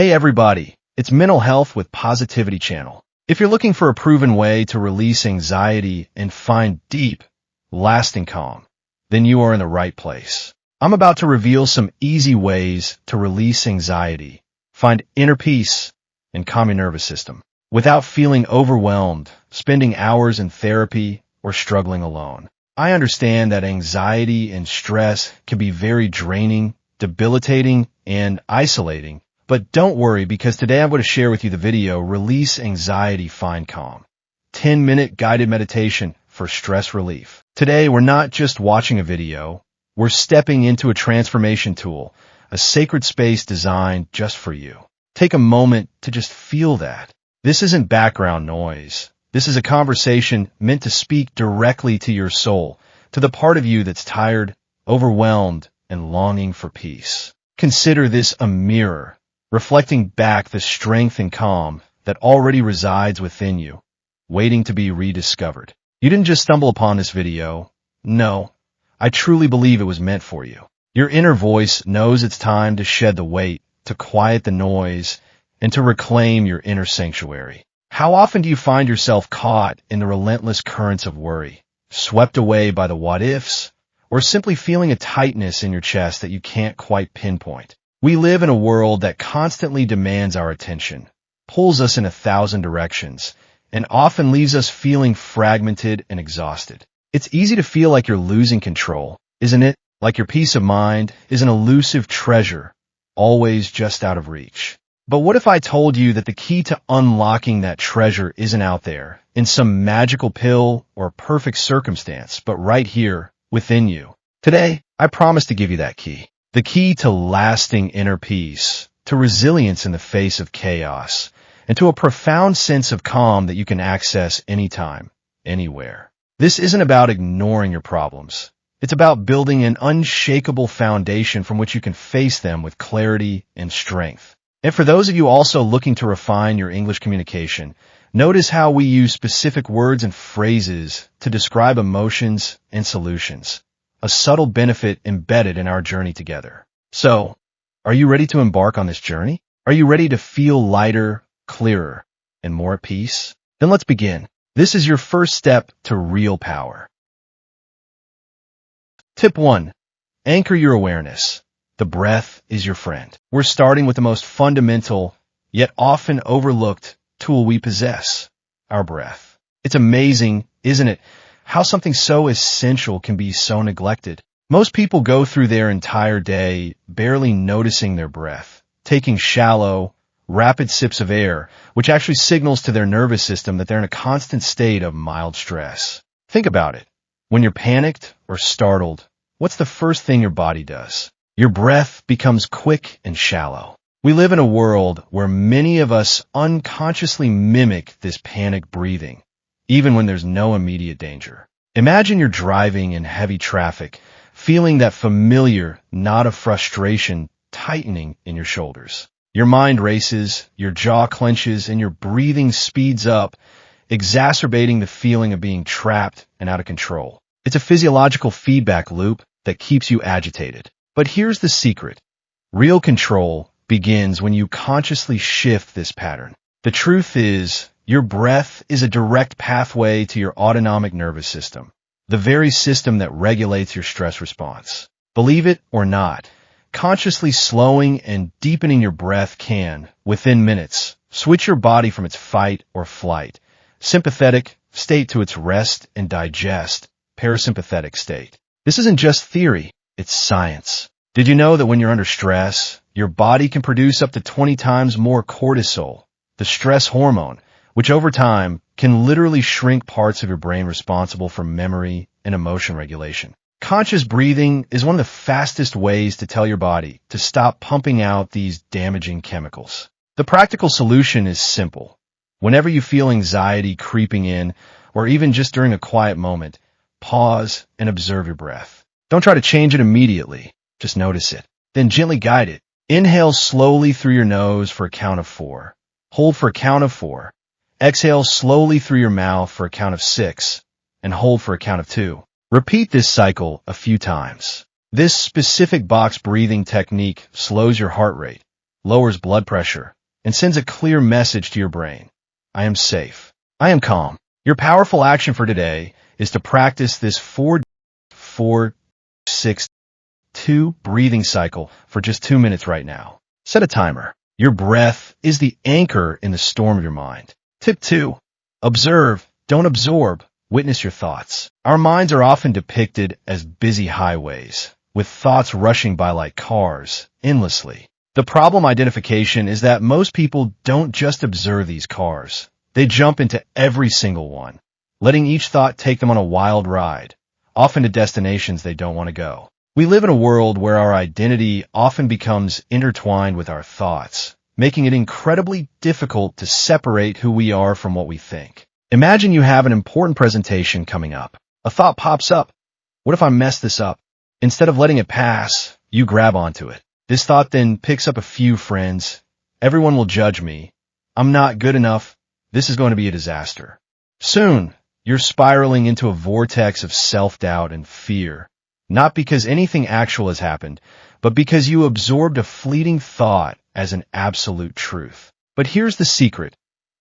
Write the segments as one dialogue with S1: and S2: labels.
S1: Hey everybody, it's Mental Health with Positivity Channel. If you're looking for a proven way to release anxiety and find deep, lasting calm, then you are in the right place. I'm about to reveal some easy ways to release anxiety, find inner peace, and calm your nervous system without feeling overwhelmed, spending hours in therapy, or struggling alone. I understand that anxiety and stress can be very draining, debilitating, and isolating. But don't worry, because today I'm going to share with you the video, Release Anxiety, Find Calm. 10-minute guided meditation for stress relief. Today, we're not just watching a video, we're stepping into a transformation tool, a sacred space designed just for you. Take a moment to just feel that. This isn't background noise. This is a conversation meant to speak directly to your soul, to the part of you that's tired, overwhelmed, and longing for peace. Consider this a mirror, reflecting back the strength and calm that already resides within you, waiting to be rediscovered. You didn't just stumble upon this video. No, I truly believe it was meant for you. Your inner voice knows it's time to shed the weight, to quiet the noise, and to reclaim your inner sanctuary. How often do you find yourself caught in the relentless currents of worry, swept away by the what-ifs, or simply feeling a tightness in your chest that you can't quite pinpoint? We live in a world that constantly demands our attention, pulls us in 1,000 directions, and often leaves us feeling fragmented and exhausted. It's easy to feel like you're losing control, isn't it? Like your peace of mind is an elusive treasure, always just out of reach. But what if I told you that the key to unlocking that treasure isn't out there, in some magical pill or perfect circumstance, but right here, within you? Today, I promise to give you that key. The key to lasting inner peace, to resilience in the face of chaos, and to a profound sense of calm that you can access anytime, anywhere. This isn't about ignoring your problems. It's about building an unshakable foundation from which you can face them with clarity and strength. And for those of you also looking to refine your English communication, notice how we use specific words and phrases to describe emotions and solutions. A subtle benefit embedded in our journey together. So, are you ready to embark on this journey? Are you ready to feel lighter, clearer, and more at peace? Then let's begin. This is your first step to real power. Tip 1. Anchor your awareness. The breath is your friend. We're starting with the most fundamental, yet often overlooked tool we possess, our breath. It's amazing, isn't it, how something so essential can be so neglected. Most people go through their entire day barely noticing their breath, taking shallow, rapid sips of air, which actually signals to their nervous system that they're in a constant state of mild stress. Think about it. When you're panicked or startled, what's the first thing your body does? Your breath becomes quick and shallow. We live in a world where many of us unconsciously mimic this panic breathing, even when there's no immediate danger. Imagine you're driving in heavy traffic, feeling that familiar knot of frustration tightening in your shoulders. Your mind races, your jaw clenches, and your breathing speeds up, exacerbating the feeling of being trapped and out of control. It's a physiological feedback loop that keeps you agitated. But here's the secret. Real control begins when you consciously shift this pattern. The truth is, your breath is a direct pathway to your autonomic nervous system, the very system that regulates your stress response. Believe it or not, consciously slowing and deepening your breath can, within minutes, switch your body from its fight or flight, sympathetic state to its rest and digest, parasympathetic state. This isn't just theory, it's science. Did you know that when you're under stress, your body can produce up to 20 times more cortisol, the stress hormone, which over time can literally shrink parts of your brain responsible for memory and emotion regulation? Conscious breathing is one of the fastest ways to tell your body to stop pumping out these damaging chemicals. The practical solution is simple. Whenever you feel anxiety creeping in, or even just during a quiet moment, pause and observe your breath. Don't try to change it immediately. Just notice it. Then gently guide it. Inhale slowly through your nose for a count of 4. Hold for a count of 4. Exhale slowly through your mouth for a count of 6. And hold for a count of 2. Repeat this cycle a few times. This specific box breathing technique slows your heart rate, lowers blood pressure, and sends a clear message to your brain. I am safe. I am calm. Your powerful action for today is to practice this 4-4-6-2 breathing cycle for just 2 minutes right now. Set a timer. Your breath is the anchor in the storm of your mind. Tip 2. Observe, don't absorb. Witness your thoughts. Our minds are often depicted as busy highways, with thoughts rushing by like cars, endlessly. The problem identification is that most people don't just observe these cars. They jump into every single one, letting each thought take them on a wild ride, often to destinations they don't want to go. We live in a world where our identity often becomes intertwined with our thoughts, making it incredibly difficult to separate who we are from what we think. Imagine you have an important presentation coming up. A thought pops up. What if I mess this up? Instead of letting it pass, you grab onto it. This thought then picks up a few friends. Everyone will judge me. I'm not good enough. This is going to be a disaster. Soon, you're spiraling into a vortex of self-doubt and fear, not because anything actual has happened, but because you absorbed a fleeting thought as an absolute truth. But here's the secret.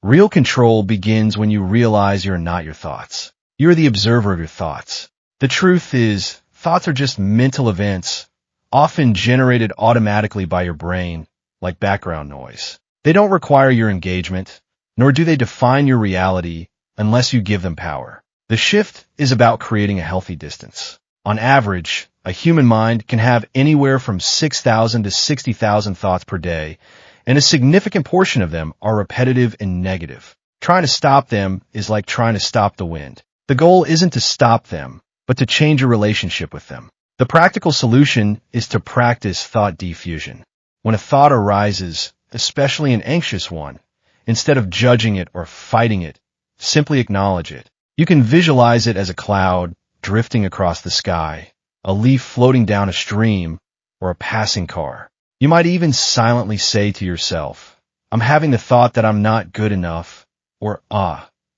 S1: Real control begins when you realize you're not your thoughts. You're the observer of your thoughts. The truth is, thoughts are just mental events, often generated automatically by your brain, like background noise. They don't require your engagement, nor do they define your reality unless you give them power. The shift is about creating a healthy distance. On average, a human mind can have anywhere from 6,000 to 60,000 thoughts per day, and a significant portion of them are repetitive and negative. Trying to stop them is like trying to stop the wind. The goal isn't to stop them, but to change your relationship with them. The practical solution is to practice thought diffusion. When a thought arises, especially an anxious one, instead of judging it or fighting it, simply acknowledge it. You can visualize it as a cloud drifting across the sky, a leaf floating down a stream, or a passing car. You might even silently say to yourself, I'm having the thought that I'm not good enough, or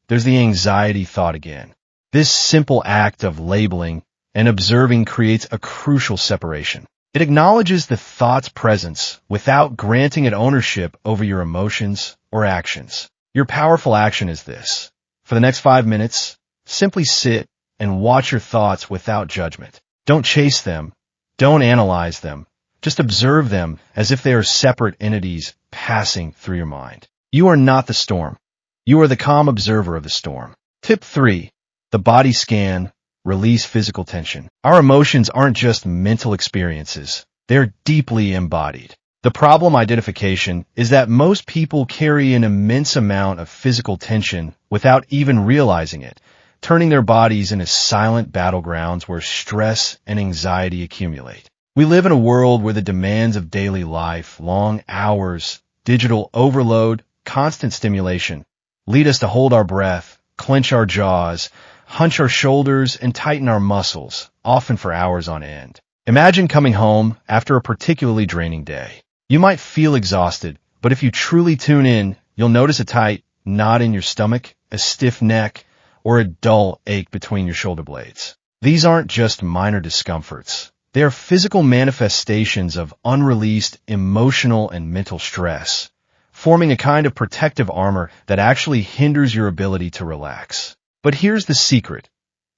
S1: there's the anxiety thought again. This simple act of labeling and observing creates a crucial separation. It acknowledges the thought's presence without granting it ownership over your emotions or actions. Your powerful action is this. For the next 5 minutes, simply sit and watch your thoughts without judgment. Don't chase them. Don't analyze them. Just observe them as if they are separate entities passing through your mind. You are not the storm. You are the calm observer of the storm. Tip 3. The body scan. Release physical tension. Our emotions aren't just mental experiences. They're deeply embodied. The problem identification is that most people carry an immense amount of physical tension without even realizing it, turning their bodies into silent battlegrounds where stress and anxiety accumulate. We live in a world where the demands of daily life, long hours, digital overload, constant stimulation, lead us to hold our breath, clench our jaws, hunch our shoulders, and tighten our muscles, often for hours on end. Imagine coming home after a particularly draining day. You might feel exhausted, but if you truly tune in, you'll notice a tight knot in your stomach, a stiff neck, or a dull ache between your shoulder blades. These aren't just minor discomforts. They are physical manifestations of unreleased emotional and mental stress, forming a kind of protective armor that actually hinders your ability to relax. But here's the secret.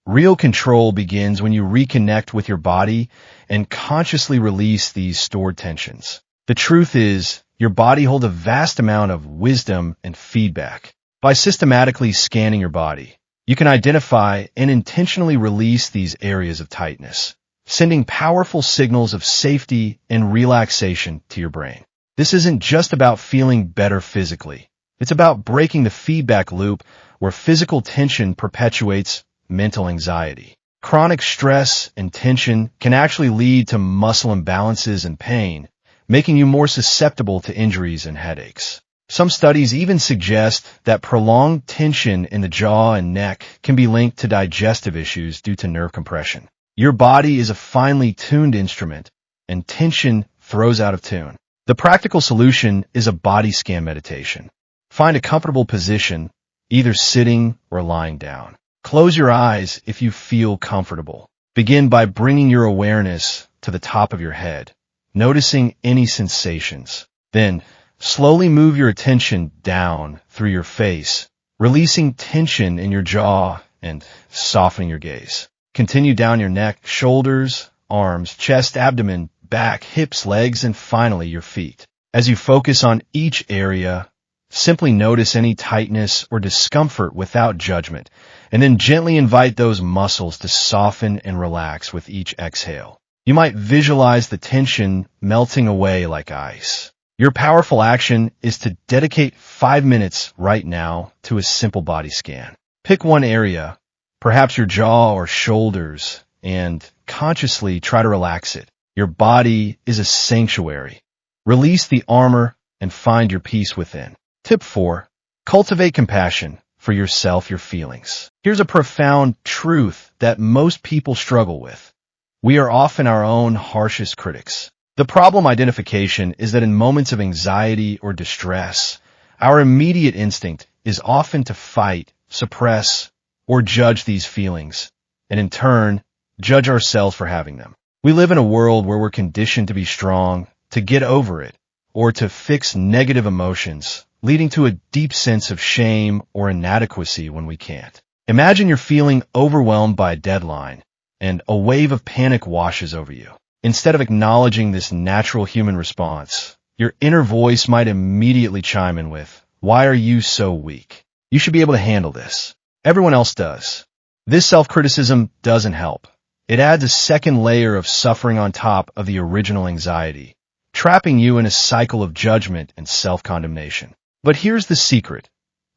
S1: Real control begins when you reconnect with your body and consciously release these stored tensions. The truth is, your body holds a vast amount of wisdom and feedback. By systematically scanning your body, you can identify and intentionally release these areas of tightness, sending powerful signals of safety and relaxation to your brain. This isn't just about feeling better physically. It's about breaking the feedback loop where physical tension perpetuates mental anxiety. Chronic stress and tension can actually lead to muscle imbalances and pain, making you more susceptible to injuries and headaches. Some studies even suggest that prolonged tension in the jaw and neck can be linked to digestive issues due to nerve compression. Your body is a finely tuned instrument, and tension throws out of tune. The practical solution is a body scan meditation. Find a comfortable position, either sitting or lying down. Close your eyes if you feel comfortable. Begin by bringing your awareness to the top of your head, noticing any sensations. Then, slowly move your attention down through your face, releasing tension in your jaw and softening your gaze. Continue down your neck, shoulders, arms, chest, abdomen, back, hips, legs, and finally your feet. As you focus on each area, simply notice any tightness or discomfort without judgment, and then gently invite those muscles to soften and relax with each exhale. You might visualize the tension melting away like ice. Your powerful action is to dedicate 5 minutes right now to a simple body scan. Pick one area, perhaps your jaw or shoulders, and consciously try to relax it. Your body is a sanctuary. Release the armor and find your peace within. Tip 4. Cultivate compassion for yourself, your feelings. Here's a profound truth that most people struggle with. We are often our own harshest critics. The problem identification is that in moments of anxiety or distress, our immediate instinct is often to fight, suppress, or judge these feelings, and in turn, judge ourselves for having them. We live in a world where we're conditioned to be strong, to get over it, or to fix negative emotions, leading to a deep sense of shame or inadequacy when we can't. Imagine you're feeling overwhelmed by a deadline, and a wave of panic washes over you. Instead of acknowledging this natural human response, your inner voice might immediately chime in with, "Why are you so weak? You should be able to handle this. Everyone else does." This self-criticism doesn't help. It adds a second layer of suffering on top of the original anxiety, trapping you in a cycle of judgment and self-condemnation. But here's the secret.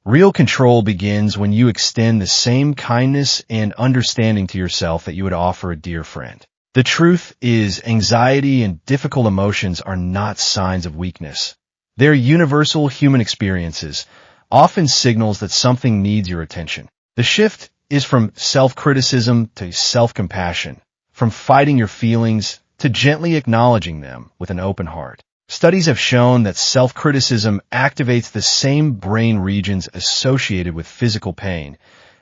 S1: Real control begins when you extend the same kindness and understanding to yourself that you would offer a dear friend. The truth is, anxiety and difficult emotions are not signs of weakness. They're universal human experiences, often signals that something needs your attention. The shift is from self-criticism to self-compassion, from fighting your feelings to gently acknowledging them with an open heart. Studies have shown that self-criticism activates the same brain regions associated with physical pain,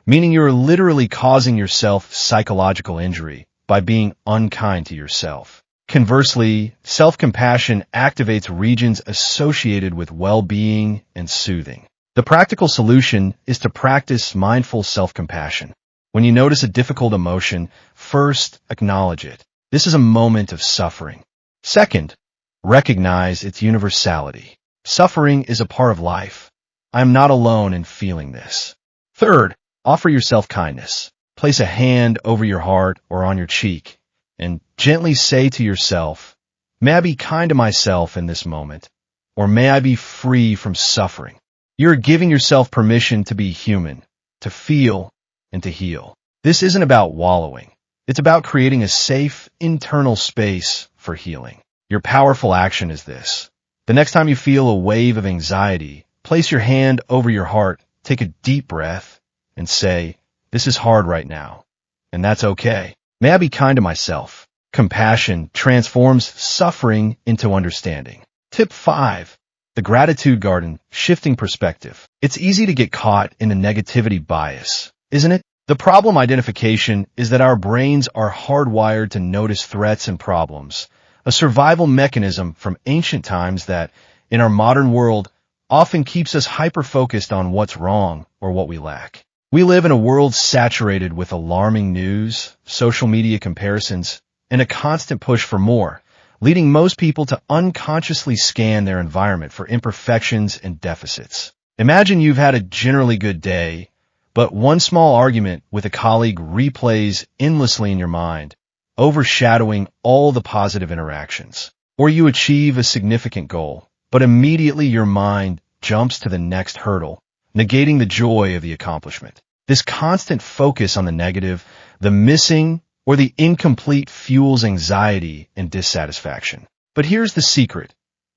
S1: meaning you're literally causing yourself psychological injury by being unkind to yourself. Conversely, self-compassion activates regions associated with well-being and soothing. The practical solution is to practice mindful self-compassion. When you notice a difficult emotion, first acknowledge it. This is a moment of suffering. Second, recognize its universality. Suffering is a part of life. I am not alone in feeling this. Third, offer yourself kindness. Place a hand over your heart or on your cheek and gently say to yourself, "May I be kind to myself in this moment," or "May I be free from suffering." You're giving yourself permission to be human, to feel, and to heal. This isn't about wallowing. It's about creating a safe, internal space for healing. Your powerful action is this. The next time you feel a wave of anxiety, place your hand over your heart, take a deep breath, and say, "This is hard right now, and that's okay. May I be kind to myself." Compassion transforms suffering into understanding. Tip 5. The gratitude garden, shifting perspective. It's easy to get caught in a negativity bias, isn't it? The problem identification is that our brains are hardwired to notice threats and problems, a survival mechanism from ancient times that, in our modern world, often keeps us hyper-focused on what's wrong or what we lack. We live in a world saturated with alarming news, social media comparisons, and a constant push for more, leading most people to unconsciously scan their environment for imperfections and deficits. Imagine you've had a generally good day, but one small argument with a colleague replays endlessly in your mind, overshadowing all the positive interactions. Or you achieve a significant goal, but immediately your mind jumps to the next hurdle, negating the joy of the accomplishment. This constant focus on the negative, the missing, or the incomplete fuels anxiety and dissatisfaction. But here's the secret.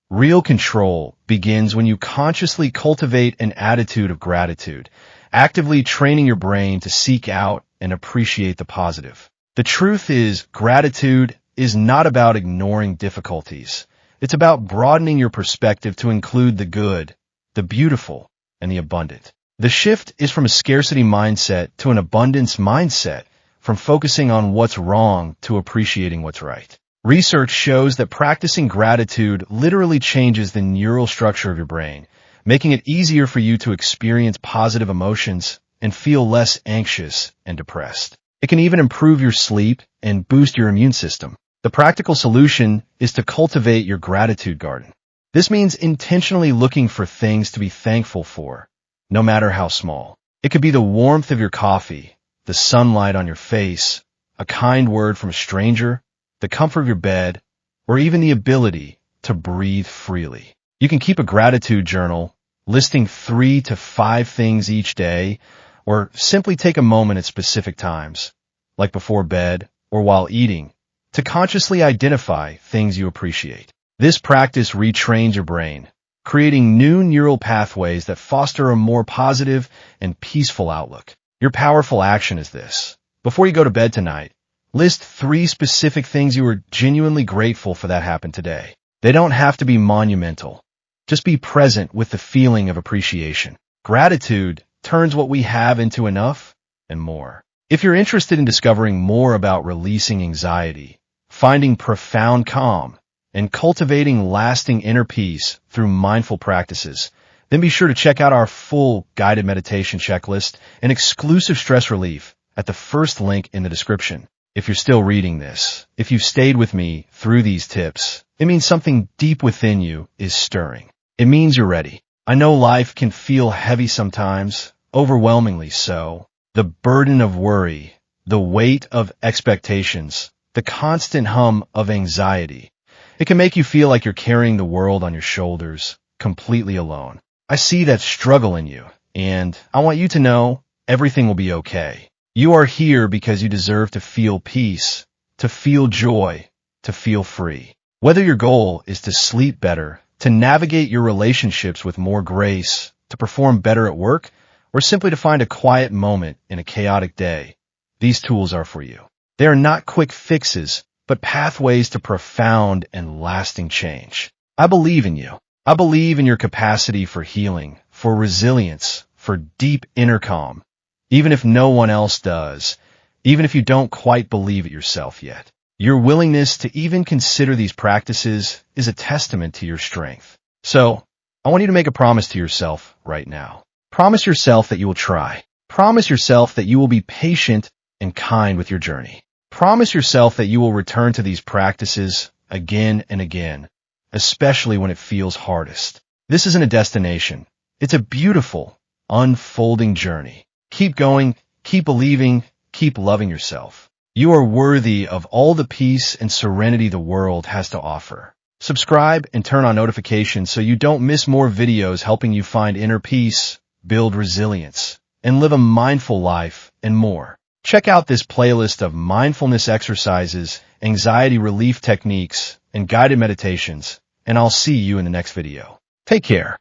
S1: Real control begins when you consciously cultivate an attitude of gratitude, actively training your brain to seek out and appreciate the positive. The truth is, gratitude is not about ignoring difficulties. It's about broadening your perspective to include the good, the beautiful, and the abundant. The shift is from a scarcity mindset to an abundance mindset, from focusing on what's wrong to appreciating what's right. Research shows that practicing gratitude literally changes the neural structure of your brain, making it easier for you to experience positive emotions and feel less anxious and depressed. It can even improve your sleep and boost your immune system. The practical solution is to cultivate your gratitude garden. This means intentionally looking for things to be thankful for, no matter how small. It could be the warmth of your coffee, the sunlight on your face, a kind word from a stranger, the comfort of your bed, or even the ability to breathe freely. You can keep a gratitude journal, listing 3 to 5 things each day, or simply take a moment at specific times, like before bed or while eating, to consciously identify things you appreciate. This practice retrains your brain, creating new neural pathways that foster a more positive and peaceful outlook. Your powerful action is this. Before you go to bed tonight, list 3 specific things you are genuinely grateful for that happened today. They don't have to be monumental. Just be present with the feeling of appreciation. Gratitude turns what we have into enough and more. If you're interested in discovering more about releasing anxiety, finding profound calm, and cultivating lasting inner peace through mindful practices, then be sure to check out our full guided meditation checklist and exclusive stress relief at the first link in the description. If you're still reading this, if you've stayed with me through these tips, it means something deep within you is stirring. It means you're ready. I know life can feel heavy sometimes, overwhelmingly so. The burden of worry, the weight of expectations, the constant hum of anxiety. It can make you feel like you're carrying the world on your shoulders, completely alone. I see that struggle in you, and I want you to know everything will be okay. You are here because you deserve to feel peace, to feel joy, to feel free. Whether your goal is to sleep better, to navigate your relationships with more grace, to perform better at work, or simply to find a quiet moment in a chaotic day, these tools are for you. They are not quick fixes, but pathways to profound and lasting change. I believe in you. I believe in your capacity for healing, for resilience, for deep inner calm. Even if no one else does, even if you don't quite believe it yourself yet. Your willingness to even consider these practices is a testament to your strength. So, I want you to make a promise to yourself right now. Promise yourself that you will try. Promise yourself that you will be patient and kind with your journey. Promise yourself that you will return to these practices again and again, especially when it feels hardest. This isn't a destination. It's a beautiful, unfolding journey. Keep going, keep believing, keep loving yourself. You are worthy of all the peace and serenity the world has to offer. Subscribe and turn on notifications so you don't miss more videos helping you find inner peace, build resilience, and live a mindful life, and more. Check out this playlist of mindfulness exercises, anxiety relief techniques, and guided meditations, and I'll see you in the next video. Take care.